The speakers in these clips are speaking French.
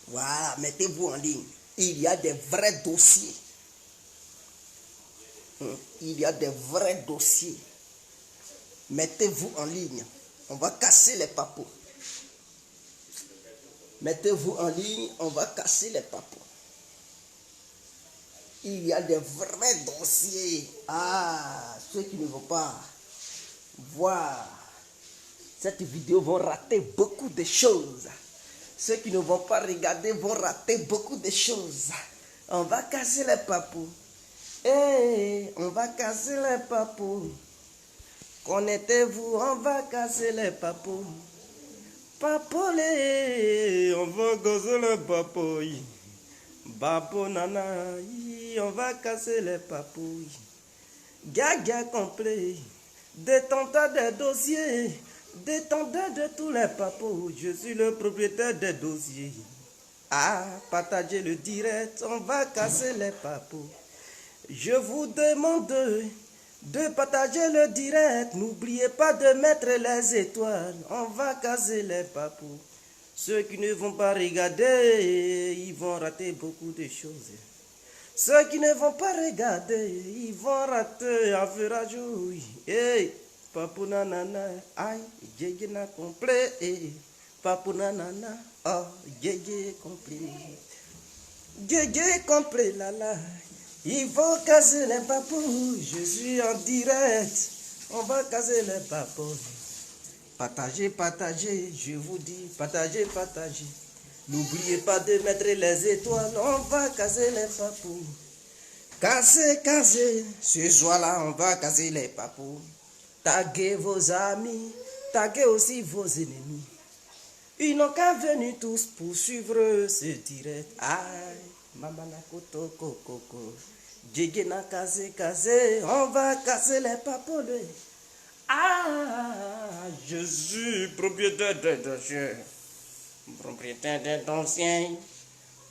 Voilà, mettez-vous en ligne. Il y a des vrais dossiers. Il y a des vrais dossiers. Mettez-vous en ligne. On va casser les papos. Mettez-vous en ligne, on va casser les papos. Il y a des vrais dossiers. Ah, ceux qui ne vont pas voir cette vidéo vont rater beaucoup de choses. Ceux qui ne vont pas regarder vont rater beaucoup de choses. On va casser les papous. Hey, on va casser les papous. Connectez-vous, on va casser les papous. Papolé, on va casser les papous. Babo nana, on va casser les papous. Gaga complet, détenteur des dossiers, détenteur de tous les papous. Je suis le propriétaire des dossiers. Ah, partagez le direct, on va casser les papous. Je vous demande de partager le direct. N'oubliez pas de mettre les étoiles. On va casser les papous. Ceux qui ne vont pas regarder, ils vont rater beaucoup de choses. Ceux qui ne vont pas regarder, ils vont rater un verrage. Hey, papou nanana, aïe, yéyé na complet. Papou nanana, oh, yéyé complet. Yéyé complet, lala. Ils vont casser les papous. Je suis en direct. On va casser les papous. Partagez, partagez, je vous dis, partagez, partagez. N'oubliez pas de mettre les étoiles, on va casser les papous. Casser, casser, ce soir-là, on va casser les papous. Taguez vos amis, taguez aussi vos ennemis. Ils n'ont qu'à venir tous pour suivre ce direct. Aïe, mamana koto koko. Djegena casser, casser, on va casser les papous. Ah, je suis propriétaire des dossiers. Propriétaire des dossiers.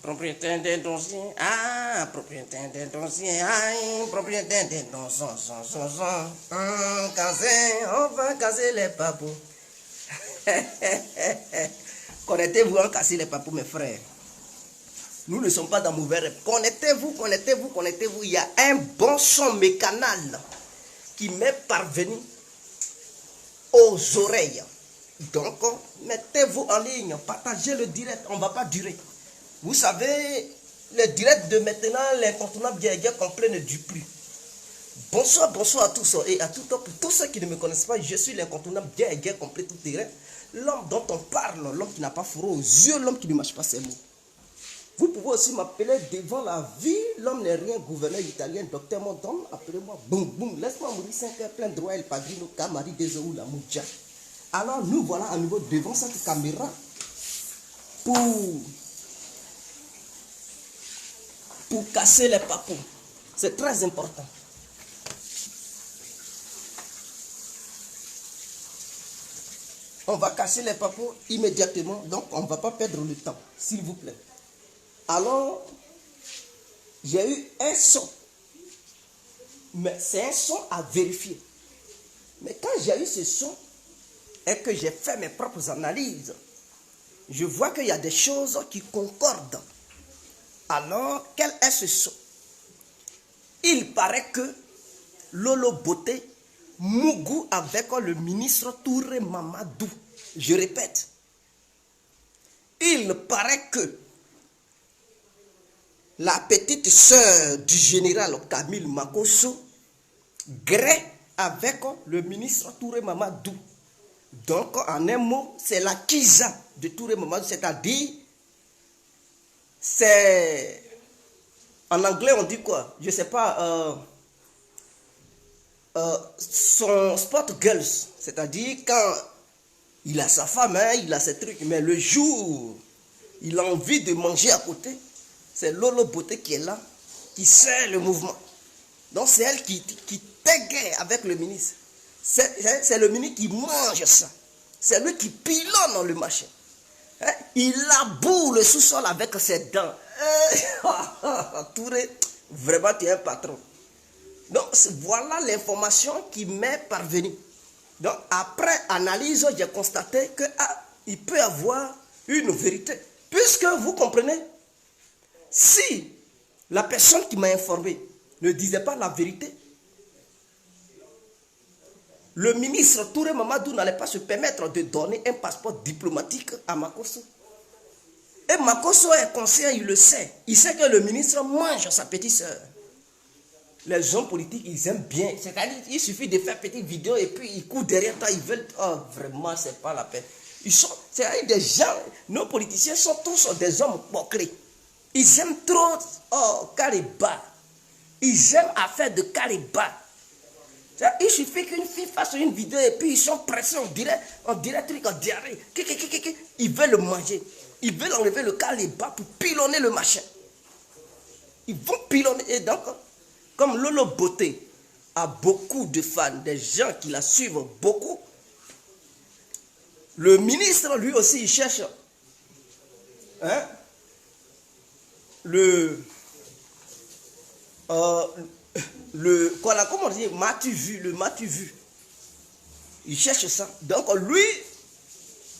Propriétaire des dossiers. Ah, propriétaire des dossiers. Ah, propriétaire des dossiers. Casser, on va casser les papous. Connectez-vous, on casse les papous, mes frères. Nous ne sommes pas dans mauvais rêve. Connectez-vous, connectez-vous, connectez-vous. Il y a un bon son mécanal qui m'est parvenu aux oreilles. Donc, mettez-vous en ligne, partagez le direct, on ne va pas durer. Vous savez, le direct de maintenant, l'incontournable guerre complet ne dure plus. Bonsoir, bonsoir à tous et à tout pour tous ceux qui ne me connaissent pas, je suis l'incontournable guerre complet tout terrain. L'homme dont on parle, l'homme qui n'a pas fourreau aux yeux, l'homme qui ne mâche pas ses mots. Vous pouvez aussi m'appeler devant la vie, l'homme n'est rien, gouverneur italien, docteur Mondon, appelez-moi boum boum, laisse-moi mourir 5 heures plein droit, el padrino, Camari, Dezoou, la Moudja. Alors nous voilà à nouveau devant cette caméra pour casser les papous. C'est très important. On va casser les papous immédiatement, donc on ne va pas perdre le temps, s'il vous plaît. Alors, j'ai eu un son, mais c'est un son à vérifier. Mais quand j'ai eu ce son et que j'ai fait mes propres analyses, je vois qu'il y a des choses qui concordent. Alors, quel est ce son? Il paraît que Lolo Beauté Mougou avec le ministre Touré Mamadou. Je répète, il paraît que la petite sœur du général Camille Makosso grée avec le ministre Touré Mamadou. Donc, en un mot, c'est la Kiza de Touré Mamadou, c'est-à-dire, c'est, en anglais on dit quoi? Je ne sais pas, son sport girls, c'est-à-dire quand il a sa femme, hein, il a ses trucs, mais le jour il a envie de manger à côté, c'est Lolo Beauté qui est là, qui sert le mouvement. Donc c'est elle qui t'égaye avec le ministre. C'est le ministre qui mange ça. C'est lui qui pilonne le machin. Hein? Il aboue le sous-sol avec ses dents. Touré, vraiment tu es un patron. Donc voilà l'information qui m'est parvenue. Donc après analyse, j'ai constaté que il peut y avoir une vérité. Puisque vous comprenez, si la personne qui m'a informé ne disait pas la vérité, le ministre Touré Mamadou n'allait pas se permettre de donner un passeport diplomatique à Makosso. Et Makosso est conscient, il le sait. Il sait que le ministre mange sa petite soeur. Les hommes politiques, ils aiment bien. C'est-à-dire, il suffit de faire une petite vidéo et puis ils courent derrière toi, ils veulent... Oh, vraiment, c'est pas la peine. C'est-à-dire, des gens, nos politiciens sont tous des hommes boclés. Ils aiment trop, Kariba. Ils aiment affaire de Kariba. Il suffit qu'une fille fasse une vidéo et puis ils sont pressés, on dirait truc en diarrhée. Ils veulent le manger. Ils veulent enlever le Kariba pour pilonner le machin. Ils vont pilonner. Et donc, comme Lolo Beauté a beaucoup de fans, des gens qui la suivent beaucoup, le ministre, lui aussi, il cherche comment on dit, m'as-tu vu. Il cherche ça. Donc lui,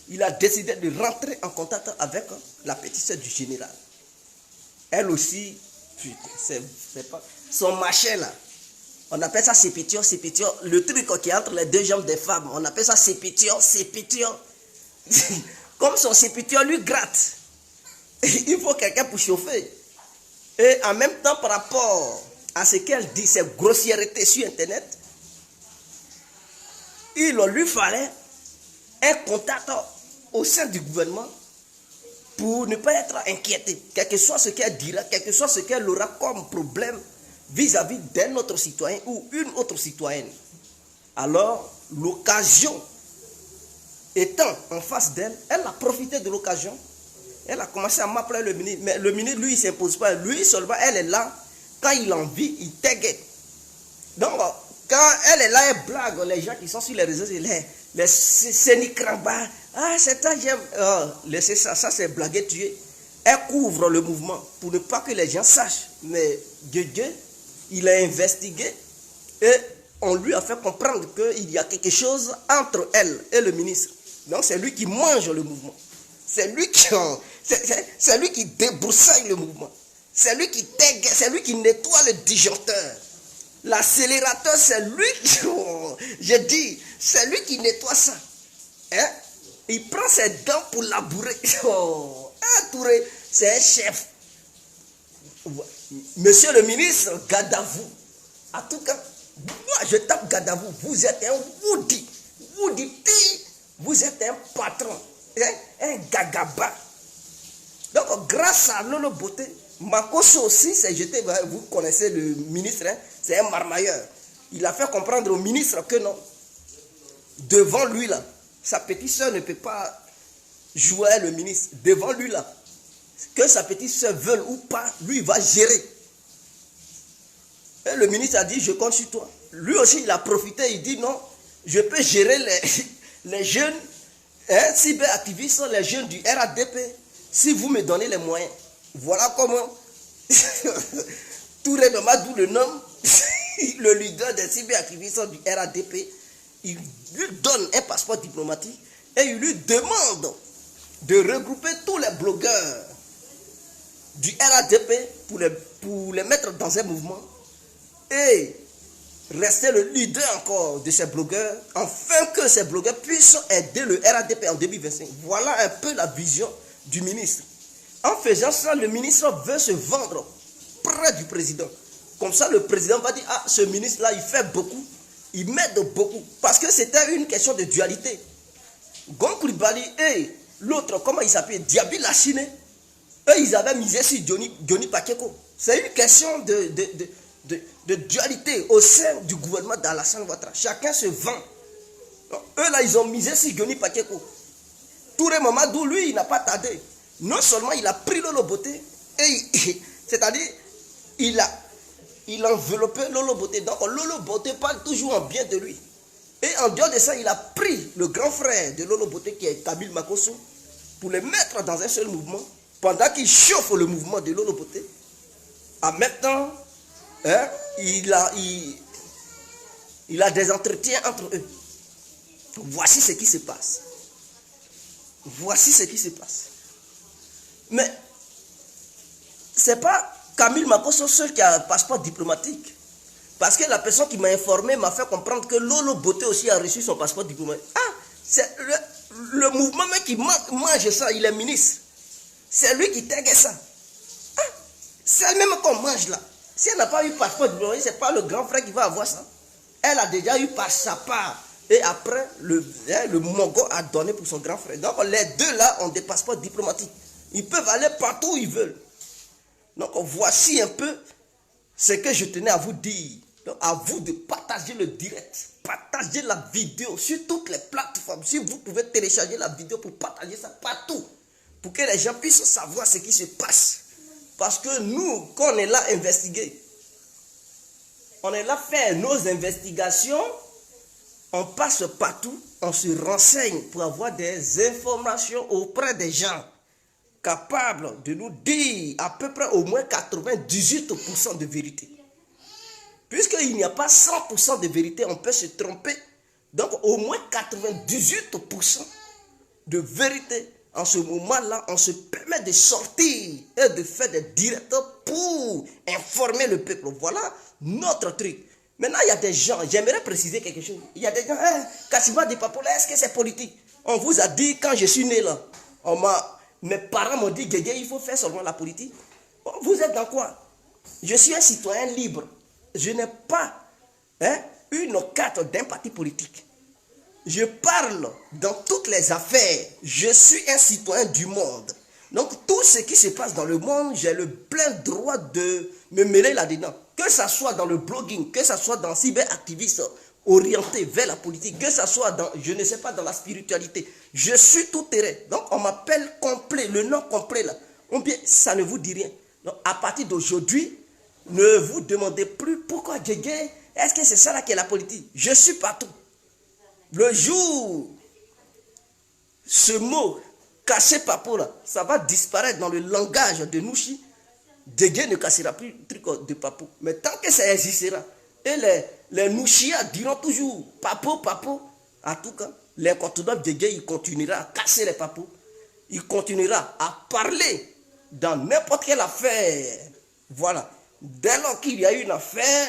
il a décidé de rentrer en contact avec la petite sœur du général. Elle aussi, c'est pas son machin là. On appelle ça sépétion. Le truc qui est entre les deux jambes des femmes, on appelle ça sépétion. Comme son sépétion lui gratte. Il faut quelqu'un pour chauffer. Et en même temps, par rapport à ce qu'elle dit, ces grossièretés sur Internet, il lui fallait un contact au sein du gouvernement pour ne pas être inquiété, quel que soit ce qu'elle dira, quel que soit ce qu'elle aura comme problème vis-à-vis d'un autre citoyen ou une autre citoyenne. Alors, l'occasion étant en face d'elle, elle a profité de l'occasion. Elle a commencé à m'appeler le ministre. Mais le ministre, lui, il ne s'impose pas. Lui, seulement, elle est là. Quand il en vit, il t'aiguette. Donc, quand elle est là, elle blague. Les gens qui sont sur les réseaux, les sénikramba. Ah, c'est ça, j'aime. Laissez ça, c'est blaguer, tuer. Elle couvre le mouvement pour ne pas que les gens sachent. Mais Dieu, il a investigué et on lui a fait comprendre qu'il y a quelque chose entre elle et le ministre. Donc, c'est lui qui mange le mouvement. C'est lui qui débroussaille le mouvement. C'est lui qui t'aiguille, c'est lui qui nettoie le disjoncteur. L'accélérateur, c'est lui qui... je dis, c'est lui qui nettoie ça. Hein? Il prend ses dents pour labourer. Touré, c'est un chef. Monsieur le ministre, garde à vous. En tout cas, moi je tape garde à vous. Vous êtes un Woody. Vous êtes un patron. Un gagaba. Donc, grâce à Lolo Beauté, Makosso aussi s'est jeté. Vous connaissez le ministre, hein, c'est un marmailleur. Il a fait comprendre au ministre que non. Devant lui, là, sa petite soeur ne peut pas jouer le ministre. Devant lui, là, que sa petite soeur veuille ou pas, lui, il va gérer. Et le ministre a dit, je compte sur toi. Lui aussi, il a profité, il dit non, je peux gérer les jeunes. Cyberactivistes, les jeunes du RADP, si vous me donnez les moyens. Voilà comment Touré Mamadou le nomme le leader des cyberactivistes du RADP. Il lui donne un passeport diplomatique et il lui demande de regrouper tous les blogueurs du RADP pour les mettre dans un mouvement et rester le leader encore de ces blogueurs, afin que ces blogueurs puissent aider le RADP en 2025. Voilà un peu la vision du ministre. En faisant ça, le ministre veut se vendre près du président. Comme ça, le président va dire, ah, ce ministre-là, il fait beaucoup, il m'aide beaucoup. Parce que c'était une question de dualité. Gon Coulibaly et l'autre, comment il s'appelle, Diaby Lachiné, eux, ils avaient misé sur Johnny Pakeko. C'est une question de dualité au sein du gouvernement d'Alassane Ouattara. Chacun se vend. Donc, eux là, ils ont misé sur Johnny Pakeko. Touré Mamadou, lui, il n'a pas tardé. Non seulement il a pris Lolo Beauté, c'est-à-dire, il a enveloppé Lolo Beauté. Donc, Lolo Beauté parle toujours en bien de lui. Et en dehors de ça, il a pris le grand frère de Lolo Beauté, qui est Kabil Makosso, pour le mettre dans un seul mouvement, pendant qu'il chauffe le mouvement de Lolo Beauté. En même temps, hein, il a des entretiens entre eux. Voici ce qui se passe. Voici ce qui se passe. Mais c'est pas Camille Makosso seul qui a un passeport diplomatique. Parce que la personne qui m'a informé m'a fait comprendre que Lolo Beauté aussi a reçu son passeport diplomatique. Ah, c'est le mouvement même qui mange ça, il est ministre. C'est lui qui tègue ça. Ah, c'est même qu'on mange là. Si elle n'a pas eu passeport diplomatique, c'est pas le grand frère qui va avoir ça. Elle a déjà eu par sa part. Et après, le Mongo a donné pour son grand frère. Donc les deux là ont des passeports diplomatiques. Ils peuvent aller partout où ils veulent. Donc voici un peu ce que je tenais à vous dire. Donc à vous de partager le direct. Partagez la vidéo sur toutes les plateformes. Si vous pouvez télécharger la vidéo pour partager ça partout. Pour que les gens puissent savoir ce qui se passe. Parce que nous, quand on est là investiguer, on est là faire nos investigations, on passe partout, on se renseigne pour avoir des informations auprès des gens capables de nous dire à peu près au moins 98% de vérité. Puisqu'il n'y a pas 100% de vérité, on peut se tromper. Donc au moins 98% de vérité. En ce moment-là, on se permet de sortir et de faire des directs pour informer le peuple. Voilà notre truc. Maintenant, il y a des gens, j'aimerais préciser quelque chose. Il y a des gens, Kassiba de Papola, est-ce que c'est politique? On vous a dit, quand je suis né là, mes parents m'ont dit, Guégué, il faut faire seulement la politique. Vous êtes dans quoi? Je suis un citoyen libre. Je n'ai pas une carte d'un parti politique. Je parle dans toutes les affaires. Je suis un citoyen du monde. Donc tout ce qui se passe dans le monde, j'ai le plein droit de me mêler là-dedans. Que ça soit dans le blogging, que ça soit dans cyberactivisme orienté vers la politique, que ça soit dans, je ne sais pas, dans la spiritualité. Je suis tout terrain. Donc on m'appelle complet, le nom complet là. Ou bien ça ne vous dit rien. Donc à partir d'aujourd'hui, ne vous demandez plus pourquoi Guégué, est-ce que c'est ça là qui est la politique? Je suis partout. Le jour, ce mot caché papo là, ça va disparaître dans le langage de Nouchi. Guégué ne cassera plus le truc de papo. Mais tant que ça existera, et les Nouchia diront toujours papo, papo, en tout cas, l'incontournable Guégué, il continuera à casser les papos. Il continuera à parler dans n'importe quelle affaire. Voilà. Dès lors qu'il y a une affaire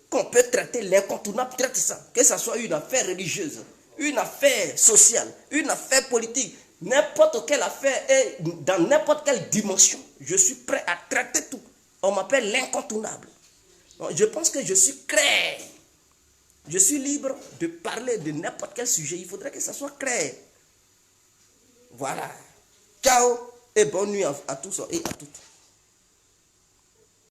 qu'on peut traiter, l'incontournable traite ça. Que ce soit une affaire religieuse, une affaire sociale, une affaire politique, n'importe quelle affaire et dans n'importe quelle dimension, je suis prêt à traiter tout. On m'appelle l'incontournable. Je pense que je suis clair. Je suis libre de parler de n'importe quel sujet. Il faudrait que ça soit clair. Voilà. Ciao et bonne nuit à tous et à toutes.